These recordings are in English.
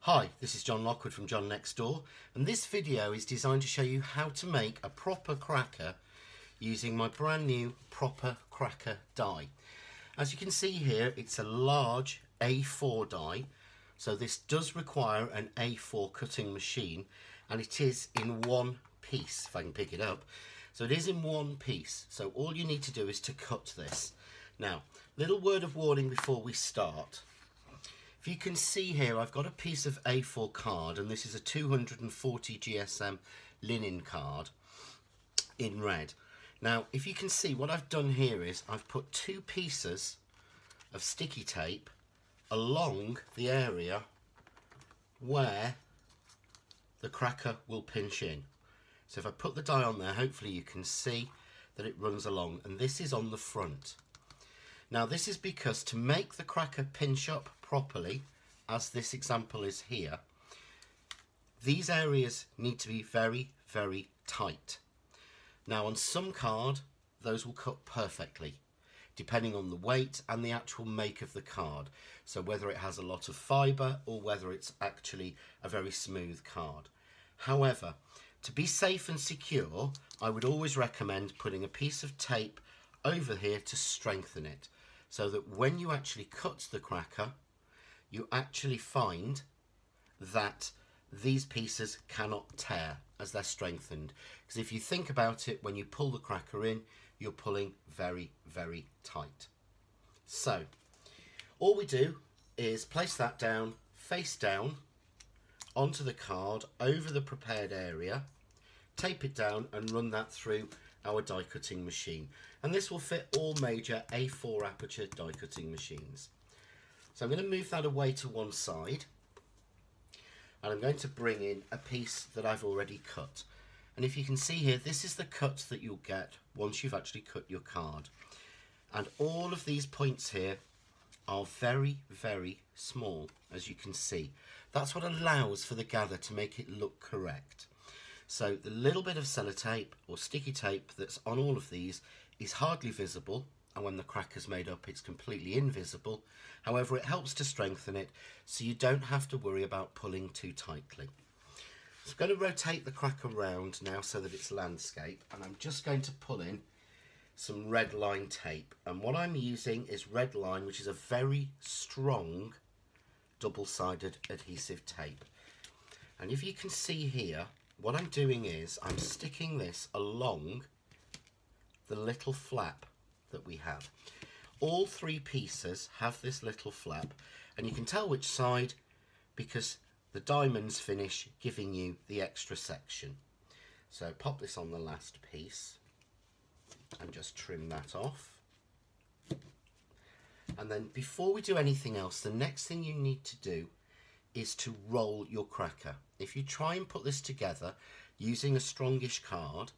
Hi, this is John Lockwood from John Next Door, and this video is designed to show you how to make a proper cracker using my brand new Proper Cracker Die. As you can see here, it's a large A4 die, so this does require an A4 cutting machine, and it is in one piece, if I can pick it up. So it is in one piece, so all you need to do is to cut this. Now, little word of warning before we start. If you can see here, I've got a piece of A4 card, and this is a 240 GSM linen card in red. Now, if you can see, what I've done here is I've put two pieces of sticky tape along the area where the cracker will pinch in. So if I put the die on there, hopefully you can see that it runs along, and this is on the front. Now, this is because to make the cracker pinch up properly, as this example is here, these areas need to be very, very tight. Now, on some card, those will cut perfectly, depending on the weight and the actual make of the card. So whether it has a lot of fibre or whether it's actually a very smooth card. However, to be safe and secure, I would always recommend putting a piece of tape over here to strengthen it, so that when you actually cut the cracker, you actually find that these pieces cannot tear as they're strengthened. Because if you think about it, when you pull the cracker in, you're pulling very, very tight. So all we do is place that down, face down, onto the card, over the prepared area, tape it down and run that through our die cutting machine. And this will fit all major A4 aperture die cutting machines. So I'm going to move that away to one side, and I'm going to bring in a piece that I've already cut. And if you can see here, this is the cut that you'll get once you've actually cut your card. And all of these points here are very, very small, as you can see. That's what allows for the gather to make it look correct. So the little bit of sellotape or sticky tape that's on all of these is hardly visible, and when the cracker's made up it's completely invisible. However, it helps to strengthen it so you don't have to worry about pulling too tightly. So I'm going to rotate the cracker round now so that it's landscape, and I'm just going to pull in some red line tape, and what I'm using is red line, which is a very strong double-sided adhesive tape. And if you can see here, what I'm doing is I'm sticking this along the little flap that we have. All three pieces have this little flap, and you can tell which side because the diamonds finish giving you the extra section. So pop this on the last piece and just trim that off. And then before we do anything else, the next thing you need to do is to roll your cracker. If you try and put this together using a strongish card,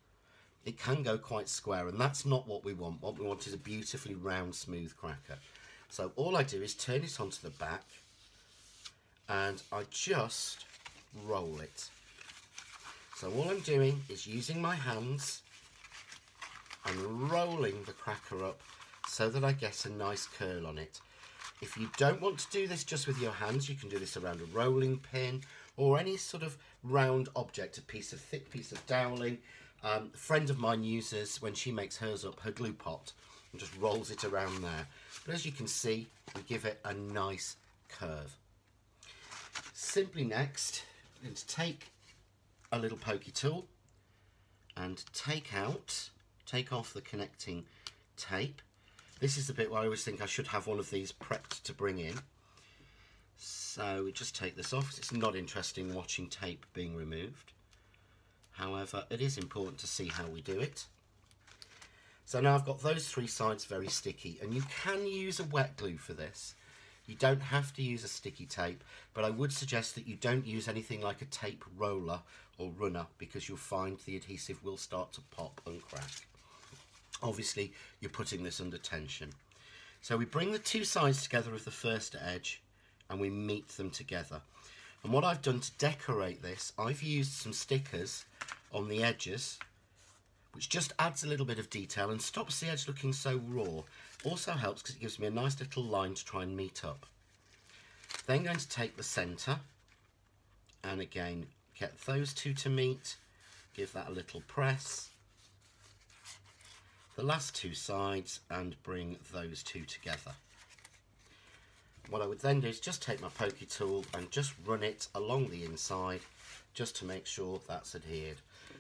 it can go quite square, and that's not what we want. What we want is a beautifully round, smooth cracker. So all I do is turn it onto the back, and I just roll it. So all I'm doing is using my hands and rolling the cracker up so that I get a nice curl on it. If you don't want to do this just with your hands, you can do this around a rolling pin or any sort of round object, a thick piece of doweling. A friend of mine uses, when she makes hers up, her glue pot, and just rolls it around there. But as you can see, we give it a nice curve. Simply next, I'm going to take a little pokey tool and take off the connecting tape. This is the bit where I always think I should have one of these prepped to bring in. So we just take this off. It's not interesting watching tape being removed. However, it is important to see how we do it. So now I've got those three sides very sticky, and you can use a wet glue for this. You don't have to use a sticky tape, but I would suggest that you don't use anything like a tape roller or runner, because you'll find the adhesive will start to pop and crack. Obviously, you're putting this under tension. So we bring the two sides together of the first edge and we meet them together. And what I've done to decorate this, I've used some stickers on the edges, which just adds a little bit of detail and stops the edge looking so raw. Also helps because it gives me a nice little line to try and meet up. Then going to take the centre and again get those two to meet, give that a little press, the last two sides, and bring those two together. What I would then do is just take my pokey tool and just run it along the inside just to make sure that's adhered.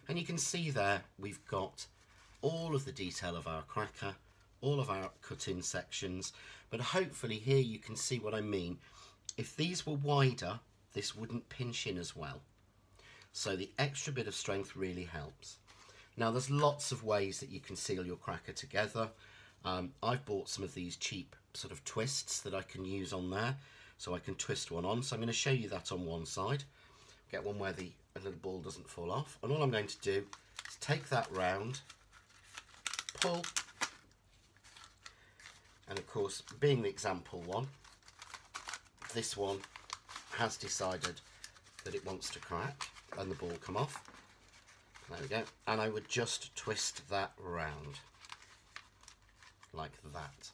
And you can see there we've got all of the detail of our cracker, all of our cut-in sections, but hopefully here you can see what I mean. If these were wider, this wouldn't pinch in as well. So the extra bit of strength really helps. Now there's lots of ways that you can seal your cracker together. I've bought some of these cheap sort of twists that I can use on there, so I can twist one on. So I'm going to show you that on one side. Get one where the little ball doesn't fall off, and all I'm going to do is take that round, pull, and of course, being the example one, this one has decided that it wants to crack and the ball come off. There we go. And I would just twist that round like that.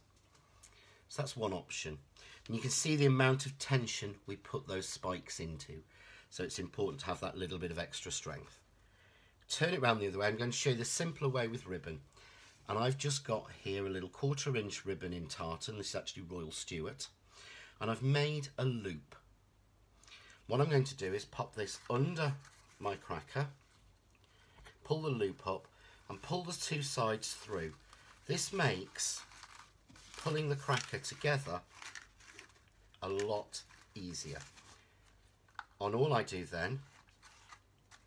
So that's one option. And you can see the amount of tension we put those spikes into. So it's important to have that little bit of extra strength. Turn it around the other way. I'm going to show you the simpler way with ribbon. And I've just got here a little 1/4 inch ribbon in tartan. This is actually Royal Stewart. And I've made a loop. What I'm going to do is pop this under my cracker, pull the loop up and pull the two sides through. This makes pulling the cracker together a lot easier. And all I do then,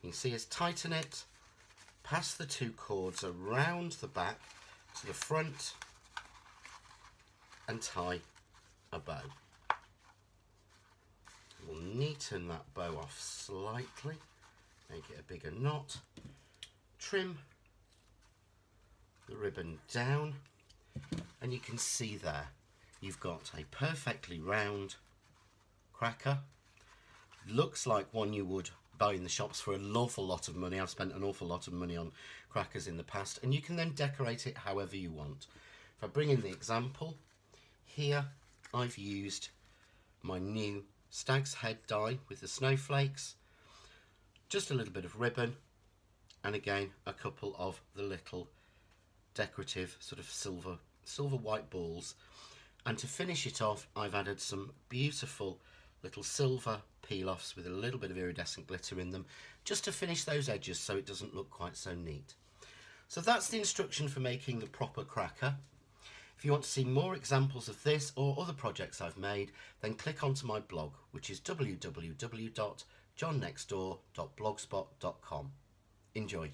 you can see, is tighten it, pass the two cords around the back to the front and tie a bow. We'll neaten that bow off slightly, make it a bigger knot, trim the ribbon down, and you can see there you've got a perfectly round cracker. Looks like one you would buy in the shops for an awful lot of money. I've spent an awful lot of money on crackers in the past, and you can then decorate it however you want. If I bring in the example, here I've used my new stag's head die with the snowflakes, just a little bit of ribbon, and again a couple of the little decorative sort of silver white balls. And to finish it off, I've added some beautiful little silver peel-offs with a little bit of iridescent glitter in them, just to finish those edges so it doesn't look quite so neat. So that's the instruction for making the proper cracker. If you want to see more examples of this or other projects I've made, then click onto my blog, which is www.johnnextdoor.blogspot.com. Enjoy.